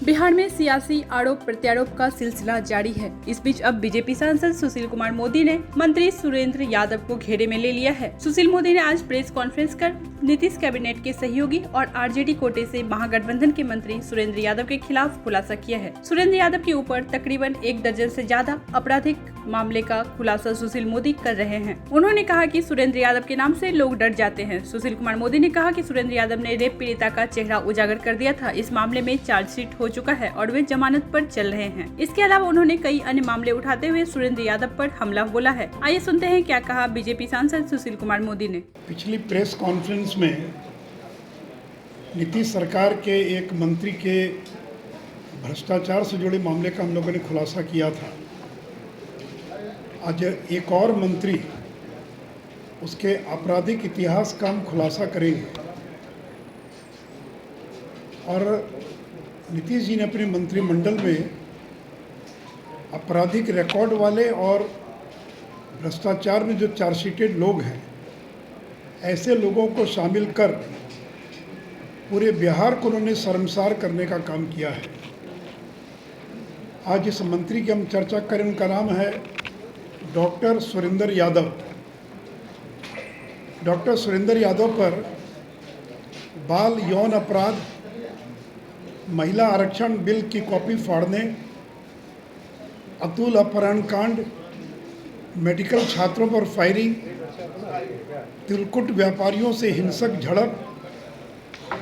बिहार में सियासी आरोप प्रत्यारोप का सिलसिला जारी है। इस बीच अब बीजेपी सांसद सुशील कुमार मोदी ने मंत्री सुरेंद्र यादव को घेरे में ले लिया है। सुशील मोदी ने आज प्रेस कॉन्फ्रेंस कर नीतीश कैबिनेट के सहयोगी और आरजेडी कोटे से महागठबंधन के मंत्री सुरेंद्र यादव के खिलाफ खुलासा किया है। सुरेंद्र यादव के ऊपर तकरीबन 1 दर्जन से ज्यादा आपराधिक मामले का खुलासा सुशील मोदी कर रहे हैं। उन्होंने कहा कि सुरेंद्र यादव के नाम से लोग डर जाते हैं। सुशील कुमार मोदी ने कहा कि सुरेंद्र यादव ने रेप पीड़िता का चेहरा उजागर कर दिया था। इस मामले में चार्जशीट हो चुका है और वे जमानत पर चल रहे हैं। इसके अलावा उन्होंने कई अन्य मामले उठाते हुए सुरेंद्र यादव पर हमला बोला है। आइए सुनते हैं क्या कहा बीजेपी सांसद सुशील कुमार मोदी ने। पिछली प्रेस कॉन्फ्रेंस में नीतीश सरकार के एक मंत्री के भ्रष्टाचार से जुड़े मामले का हम लोगों ने खुलासा किया था। आज एक और मंत्री उसके आपराधिक इतिहास का हम खुलासा करेंगे और नीतीश जी ने अपने मंत्रिमंडल में आपराधिक रिकॉर्ड वाले और भ्रष्टाचार में जो चार्जशीटेड लोग हैं, ऐसे लोगों को शामिल कर पूरे बिहार को उन्होंने शर्मसार करने का काम किया है। आज इस मंत्री की हम चर्चा करें, उनका नाम है डॉक्टर सुरेंद्र यादव। डॉक्टर सुरेंद्र यादव पर बाल यौन अपराध, महिला आरक्षण बिल की कॉपी फाड़ने, अतुल अपहरण कांड, मेडिकल छात्रों पर फायरिंग, तिलकुट व्यापारियों से हिंसक झड़प,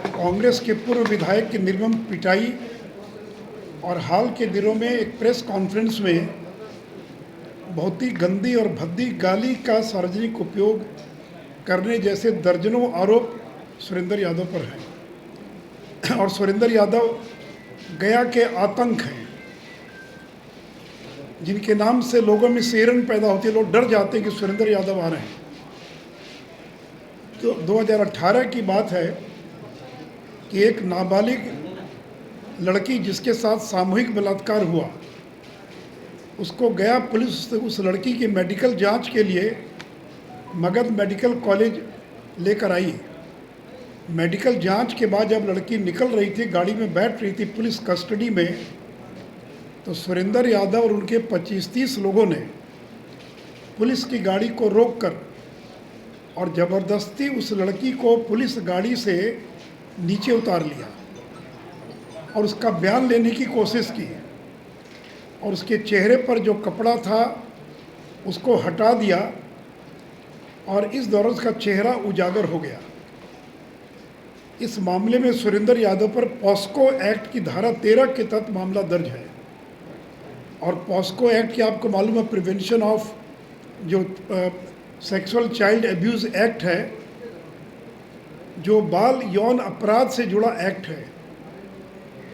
कांग्रेस के पूर्व विधायक की निर्मम पिटाई और हाल के दिनों में एक प्रेस कॉन्फ्रेंस में बहुत ही गंदी और भद्दी गाली का सार्वजनिक उपयोग करने जैसे दर्जनों आरोप सुरेंद्र यादव पर हैं। और सुरेंद्र यादव गया के आतंक हैं, जिनके नाम से लोगों में सिहरन पैदा होती है। लोग डर जाते हैं कि सुरेंद्र यादव आ रहे हैं। तो 2018 की बात है कि एक नाबालिग लड़की जिसके साथ सामूहिक बलात्कार हुआ, उसको गया पुलिस उस लड़की की मेडिकल जांच के लिए मगध मेडिकल कॉलेज लेकर आई। मेडिकल जांच के बाद जब लड़की निकल रही थी, गाड़ी में बैठ रही थी पुलिस कस्टडी में, तो सुरेंद्र यादव और उनके 25-30 लोगों ने पुलिस की गाड़ी को रोककर और ज़बरदस्ती उस लड़की को पुलिस गाड़ी से नीचे उतार लिया और उसका बयान लेने की कोशिश की और उसके चेहरे पर जो कपड़ा था उसको हटा दिया और इस दौरान उसका चेहरा उजागर हो गया। इस मामले में सुरेंद्र यादव पर पॉस्को एक्ट की धारा 13 के तहत मामला दर्ज है। और पॉस्को एक्ट की आपको मालूम है, प्रिवेंशन ऑफ जो सेक्सुअल चाइल्ड एब्यूज़ एक्ट है, जो बाल यौन अपराध से जुड़ा एक्ट है।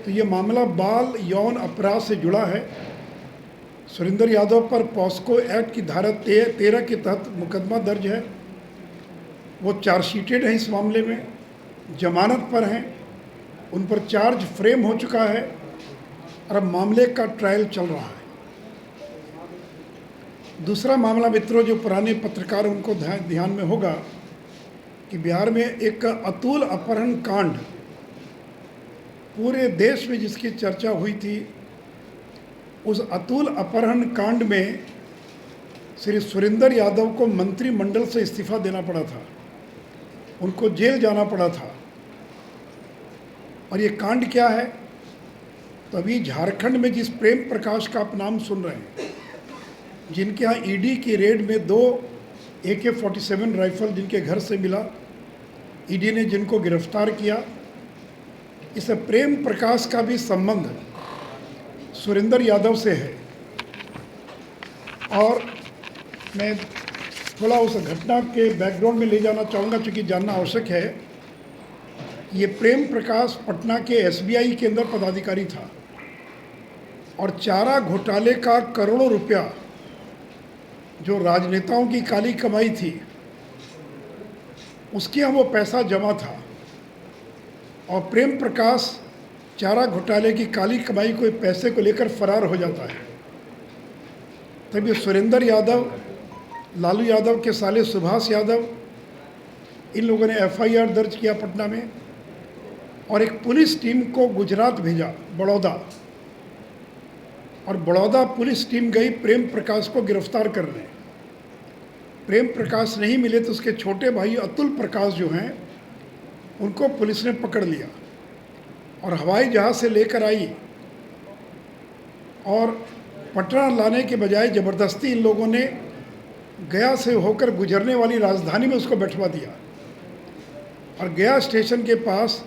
तो ये मामला बाल यौन अपराध से जुड़ा है। सुरेंद्र यादव पर पॉस्को एक्ट की धारा 13 के तहत मुकदमा दर्ज है। वो चार्जशीटेड हैं, इस मामले में जमानत पर हैं, उन पर चार्ज फ्रेम हो चुका है और अब मामले का ट्रायल चल रहा है। दूसरा मामला मित्रों, जो पुराने पत्रकार उनको ध्यान में होगा कि बिहार में एक अतुल अपहरण कांड पूरे देश में जिसकी चर्चा हुई थी, उस अतुल अपहरण कांड में श्री सुरेंद्र यादव को मंत्रिमंडल से इस्तीफा देना पड़ा था, उनको जेल जाना पड़ा था। और ये कांड क्या है? तो अभी झारखंड में जिस प्रेम प्रकाश का आप नाम सुन रहे हैं, जिनके यहाँ ईडी की रेड में 2 AK-47 राइफल जिनके घर से मिला, ईडी ने जिनको गिरफ्तार किया, इस प्रेम प्रकाश का भी संबंध सुरेंद्र यादव से है। और मैं थोड़ा उस घटना के बैकग्राउंड में ले जाना चाहूँगा, चूँकि जानना आवश्यक है। ये प्रेम प्रकाश पटना के SBI के अंदर पदाधिकारी था और चारा घोटाले का करोड़ों रुपया जो राजनेताओं की काली कमाई थी, उसके यहाँ वो पैसा जमा था। और प्रेम प्रकाश चारा घोटाले की काली कमाई को पैसे को लेकर फरार हो जाता है। तभी सुरेंद्र यादव, लालू यादव के साले सुभाष यादव, इन लोगों ने FIR दर्ज किया पटना में और एक पुलिस टीम को गुजरात भेजा, बड़ौदा, और बड़ौदा पुलिस टीम गई प्रेम प्रकाश को गिरफ्तार करने। प्रेम प्रकाश नहीं मिले तो उसके छोटे भाई अतुल प्रकाश जो हैं उनको पुलिस ने पकड़ लिया और हवाई जहाज़ से लेकर आई और पटना लाने के बजाय ज़बरदस्ती इन लोगों ने गया से होकर गुजरने वाली राजधानी में उसको बैठवा दिया और गया स्टेशन के पास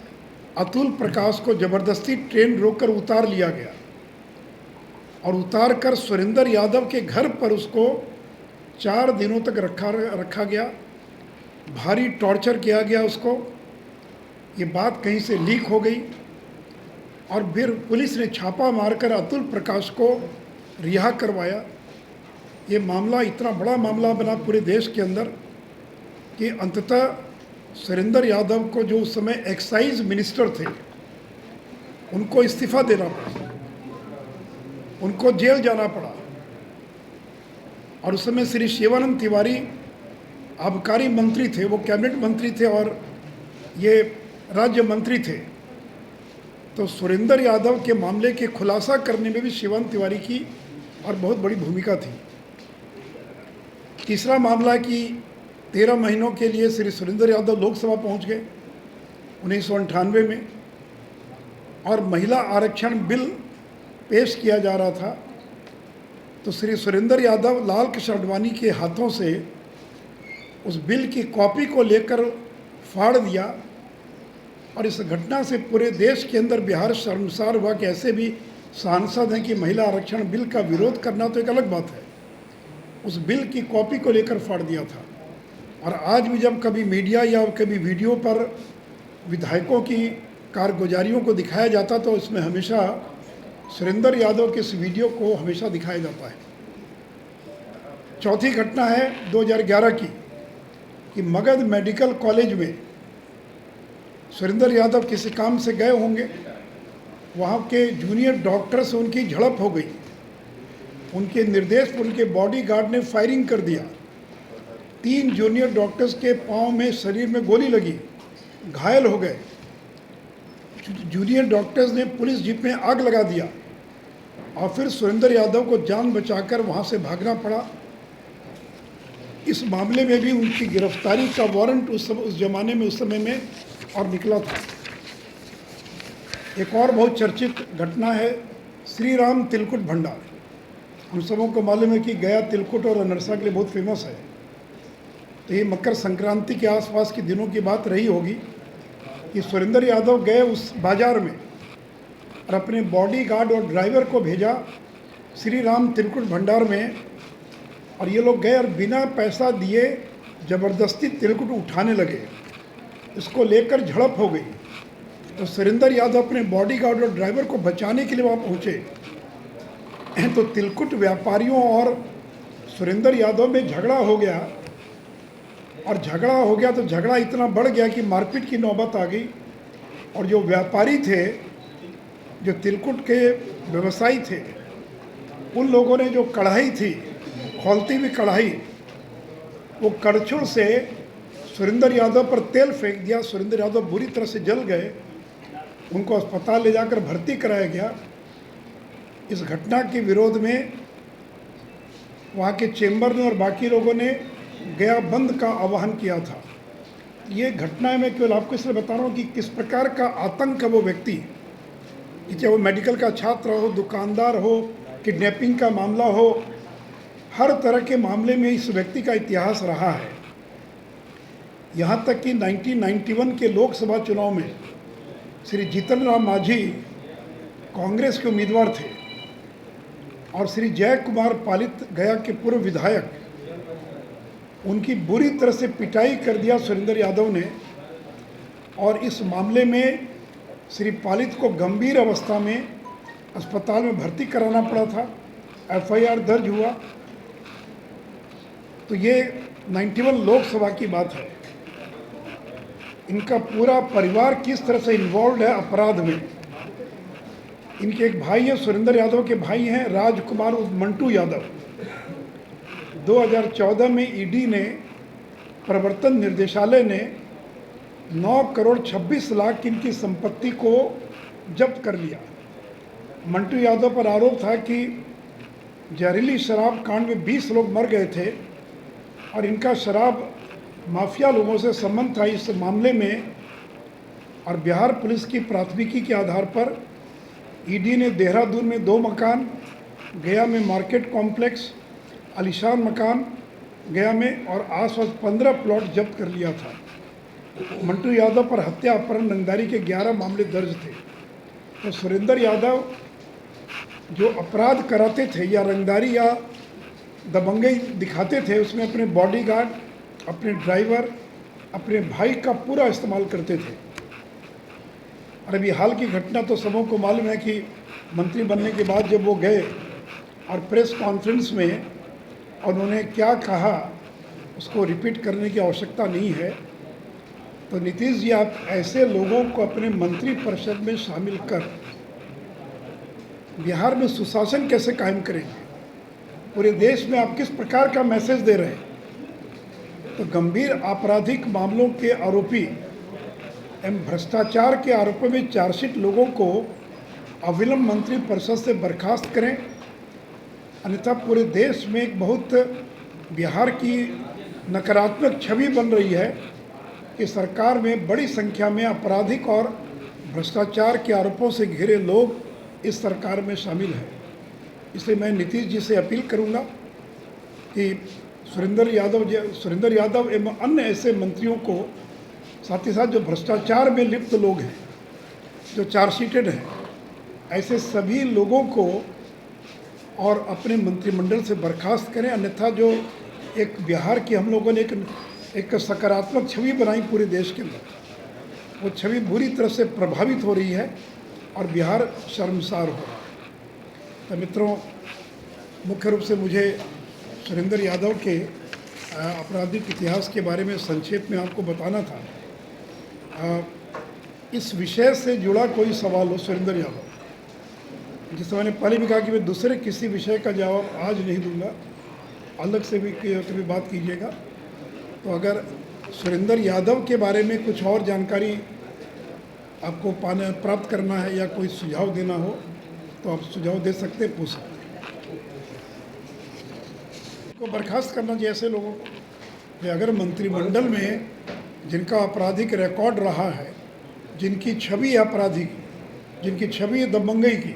अतुल प्रकाश को ज़बरदस्ती ट्रेन रोककर उतार लिया गया और उतार कर सुरेंद्र यादव के घर पर उसको 4 दिनों तक रखा गया। भारी टॉर्चर किया गया उसको। ये बात कहीं से लीक हो गई और फिर पुलिस ने छापा मारकर अतुल प्रकाश को रिहा करवाया। ये मामला इतना बड़ा मामला बना पूरे देश के अंदर कि अंततः सुरेंद्र यादव को, जो उस समय एक्साइज मिनिस्टर थे, उनको इस्तीफा देना पड़ा, उनको जेल जाना पड़ा। और उस समय श्री शिवानंद तिवारी आबकारी मंत्री थे, वो कैबिनेट मंत्री थे और ये राज्य मंत्री थे। तो सुरेंद्र यादव के मामले के खुलासा करने में भी शिवानंद तिवारी की और बहुत बड़ी भूमिका थी। तीसरा मामला कि 13 महीनों के लिए श्री सुरेंद्र यादव लोकसभा पहुंच गए 1998 में, और महिला आरक्षण बिल पेश किया जा रहा था। तो श्री सुरेंद्र यादव लाल कृष्ण आडवाणी के हाथों से उस बिल की कॉपी को लेकर फाड़ दिया और इस घटना से पूरे देश के अंदर बिहार शर्मसार हुआ कि ऐसे भी सांसद हैं कि महिला आरक्षण बिल का विरोध करना तो एक अलग बात है, उस बिल की कॉपी को लेकर फाड़ दिया था। और आज भी जब कभी मीडिया या कभी वीडियो पर विधायकों की कारगुजारियों को दिखाया जाता तो इसमें हमेशा सुरेंद्र यादव के इस वीडियो को हमेशा दिखाया जाता है। चौथी घटना है 2011 की कि मगध मेडिकल कॉलेज में सुरेंद्र यादव किसी काम से गए होंगे, वहाँ के जूनियर डॉक्टर से उनकी झड़प हो गई। उनके निर्देश पर उनके बॉडीगार्ड ने फायरिंग कर दिया। 3 जूनियर डॉक्टर्स के पाँव में, शरीर में गोली लगी, घायल हो गए। जूनियर डॉक्टर्स ने पुलिस जीप में आग लगा दिया और फिर सुरेंद्र यादव को जान बचाकर वहाँ से भागना पड़ा। इस मामले में भी उनकी गिरफ्तारी का वारंट उस जमाने में, उस समय में और निकला था। एक और बहुत चर्चित घटना है श्री राम तिलकुट भंडार। हम सबों को मालूम है कि गया तिलकुट और अनरसा के लिए बहुत फेमस है। तो ये मकर संक्रांति के आसपास के दिनों की बात रही होगी कि सुरेंद्र यादव गए उस बाज़ार में और अपने बॉडीगार्ड और ड्राइवर को भेजा श्री राम तिलकुट भंडार में, और ये लोग गए और बिना पैसा दिए ज़बरदस्ती तिलकुट उठाने लगे। इसको लेकर झड़प हो गई। तो सुरेंद्र यादव अपने बॉडीगार्ड और ड्राइवर को बचाने के लिए वहाँ पहुँचे। तो तिलकुट व्यापारियों और सुरेंद्र यादव में झगड़ा हो गया, और झगड़ा हो गया तो झगड़ा इतना बढ़ गया कि मारपीट की नौबत आ गई। और जो व्यापारी थे, जो तिलकुट के व्यवसायी थे, उन लोगों ने जो कढ़ाई थी, खौलती हुई कढ़ाई, वो कड़छुल से सुरेंद्र यादव पर तेल फेंक दिया। सुरेंद्र यादव बुरी तरह से जल गए। उनको अस्पताल ले जाकर भर्ती कराया गया। इस घटना के विरोध में वहाँ के चेंबर ने और बाकी लोगों ने गया बंद का आह्वान किया था। ये घटना मैं केवल आपको इसलिए बता रहा हूँ कि किस प्रकार का आतंक है वो व्यक्ति, कि चाहे वो मेडिकल का छात्र हो, दुकानदार हो, किडनैपिंग का मामला हो, हर तरह के मामले में इस व्यक्ति का इतिहास रहा है। यहाँ तक कि 1991 के लोकसभा चुनाव में श्री जीतन राम मांझी कांग्रेस के उम्मीदवार थे और श्री जय कुमार पालित, गया के पूर्व विधायक, उनकी बुरी तरह से पिटाई कर दिया सुरेंद्र यादव ने। और इस मामले में श्री पालित को गंभीर अवस्था में अस्पताल में भर्ती कराना पड़ा था। FIR दर्ज हुआ। तो ये 91 लोकसभा की बात है। इनका पूरा परिवार किस तरह से इन्वॉल्व है अपराध में। इनके एक भाई है, सुरेंद्र यादव के भाई हैं राजकुमार उर्फ मंटू यादव। 2014 में ED ने, प्रवर्तन निर्देशालय ने 9,26,00,000 की इनकी संपत्ति को जब्त कर लिया। मंटू यादव पर आरोप था कि जहरीली शराब कांड में 20 लोग मर गए थे और इनका शराब माफिया लोगों से संबंध था इस मामले में। और बिहार पुलिस की प्राथमिकी के आधार पर ईडी ने देहरादून में 2 मकान, गया में मार्केट कॉम्प्लेक्स, आलीशान मकान गया में और आसपास 15 प्लॉट जब्त कर लिया था। मंटू यादव पर हत्या, अपहरण, रंगदारी के 11 मामले दर्ज थे। तो सुरेंद्र यादव जो अपराध कराते थे या रंगदारी या दबंगई दिखाते थे, उसमें अपने बॉडीगार्ड, अपने ड्राइवर, अपने भाई का पूरा इस्तेमाल करते थे। और अभी हाल की घटना तो सबों को मालूम है कि मंत्री बनने के बाद जब वो गए और प्रेस कॉन्फ्रेंस में उन्होंने क्या कहा, उसको रिपीट करने की आवश्यकता नहीं है। तो नीतीश जी, आप ऐसे लोगों को अपने मंत्री परिषद में शामिल कर बिहार में सुशासन कैसे कायम करेंगे? पूरे देश में आप किस प्रकार का मैसेज दे रहे हैं? तो गंभीर आपराधिक मामलों के आरोपी एवं भ्रष्टाचार के आरोपों में चार्जशीट लोगों को अविलंब मंत्री परिषद से बर्खास्त करें, अन्यथा पूरे देश में एक बहुत बिहार की नकारात्मक छवि बन रही है कि सरकार में बड़ी संख्या में आपराधिक और भ्रष्टाचार के आरोपों से घिरे लोग इस सरकार में शामिल हैं। इसलिए मैं नीतीश जी से अपील करूंगा कि सुरेंद्र यादव एवं अन्य ऐसे मंत्रियों को, साथ ही साथ जो भ्रष्टाचार में लिप्त लोग हैं, जो चार्जशीटेड हैं, ऐसे सभी लोगों को और अपने मंत्रिमंडल से बर्खास्त करें। अन्यथा जो एक बिहार की हम लोगों ने एक सकारात्मक छवि बनाई पूरे देश के अंदर, वो छवि बुरी तरह से प्रभावित हो रही है और बिहार शर्मसार हो रहा है। तो मित्रों, मुख्य रूप से मुझे सुरेंद्र यादव के आपराधिक इतिहास के बारे में संक्षेप में आपको बताना था। इस विषय से जुड़ा कोई सवाल हो सुरेंद्र यादव, जिससे मैंने पहले भी कहा कि मैं दूसरे किसी विषय का जवाब आज नहीं दूंगा, अलग से भी कभी बात कीजिएगा। तो अगर सुरेंद्र यादव के बारे में कुछ और जानकारी आपको प्राप्त करना है या कोई सुझाव देना हो तो आप सुझाव दे सकते हैं, पूछ सकते हैं। को बर्खास्त करना चाहिए ऐसे लोगों को कि अगर मंत्रिमंडल में जिनका आपराधिक रिकॉर्ड रहा है, जिनकी छवि आपराधिक, जिनकी छवि दबंगई की,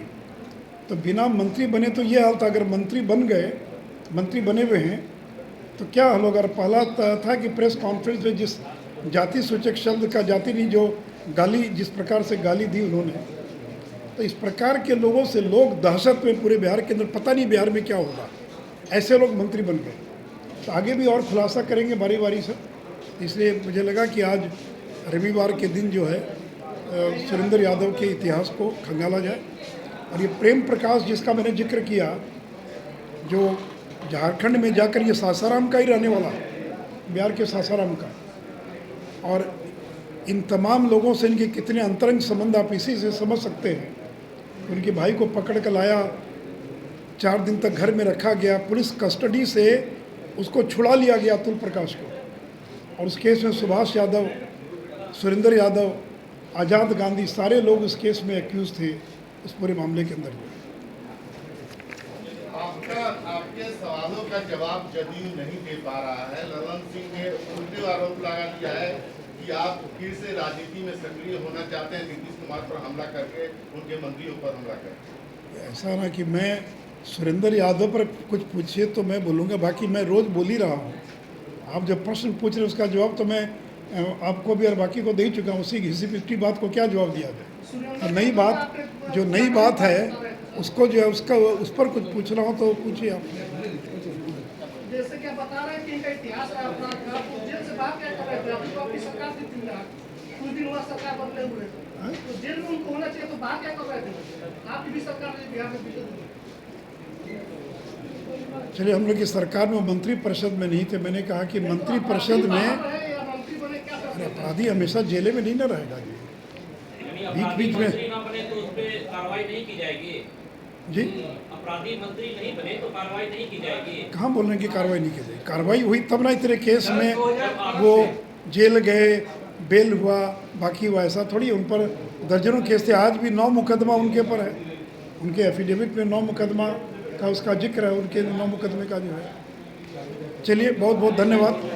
तो बिना मंत्री बने तो ये हाल था। अगर मंत्री बने हुए हैं तो क्या हाल होगा? पहला था कि प्रेस कॉन्फ्रेंस में जिस जाति सूचक शब्द का, जाति नहीं, जो गाली, जिस प्रकार से गाली दी उन्होंने, तो इस प्रकार के लोगों से लोग दहशत में पूरे बिहार के अंदर, पता नहीं बिहार में क्या होगा, ऐसे लोग मंत्री बन गए। तो आगे भी और खुलासा करेंगे बारी बारी से। इसलिए मुझे लगा कि आज रविवार के दिन जो है सुरेंद्र यादव के इतिहास को खंगाला जाए। और ये प्रेम प्रकाश जिसका मैंने जिक्र किया, जो झारखंड में जाकर, ये सासाराम का ही रहने वाला, बिहार के सासाराम का, और इन तमाम लोगों से इनके कितने अंतरंग संबंध आप इसी से समझ सकते हैं। उनके भाई को पकड़ कर लाया, 4 दिन तक घर में रखा गया, पुलिस कस्टडी से उसको छुड़ा लिया गया, अतुल प्रकाश को। और उस केस में सुभाष यादव, सुरेंद्र यादव, आज़ाद गांधी, सारे लोग उस केस में एक्यूज थे, उस पूरे मामले के अंदर। आपके सवालों का जवाब जदयू नहीं दे पा रहा है। ललन सिंह ने उल्टे आरोप लगा दिया है कि आप फिर से राजनीति में सक्रिय होना चाहते हैं, नीतीश कुमार पर हमला करके, उनके मंत्रियों पर हमला करके। ऐसा ना कि मैं सुरेंद्र यादव पर कुछ पूछिए तो मैं बोलूँगा, बाकी मैं रोज़ बोल ही रहा हूँ। आप जब प्रश्न पूछ रहे हैं उसका जवाब तो मैं आपको भी और बाकी को दे ही चुका हूँ। उसी घिसी पिटी बात को क्या जवाब दिया जाए? तो नई बात, जो नई बात है उसको जो है उसका, उस पर कुछ पूछना हो तो पूछिए आप। जैसे कि आप बता रहे हैं कि इनका इतिहास है, अपराध का, तो जेल से बाहर क्या कर रहे थे? आपकी तो अपनी सरकार थी, कुछ दिन हुआ सरकार बदले हुए, तो जेल में उनको होना चाहिए, तो बाहर क्या कर रहे थे? आपकी भी सरकार ने बिहार में पीछे। चलिए, हम लोग की सरकार में मंत्री परिषद में नहीं थे। मैंने कहा कि मंत्री परिषद में अपराधी हमेशा जेले में नहीं ना रहेगा जी, बीच में कार्रवाई नहीं की जाएगी जी। अपराधी मंत्री नहीं बने तो कार्रवाई नहीं की जाएगी। कहाँ बोल रहे हैं कि कार्रवाई नहीं की जाएगी? कार्रवाई हुई तब ना, इतने केस में वो जेल गए, बेल हुआ बाकी हुआ, ऐसा थोड़ी। उन पर दर्जनों केस थे, आज भी 9 मुकदमा उनके ऊपर है। उनके एफिडेविट में 9 मुकदमा का उसका जिक्र है, उनके 9 मुकदमे का जो है। चलिए, बहुत बहुत धन्यवाद।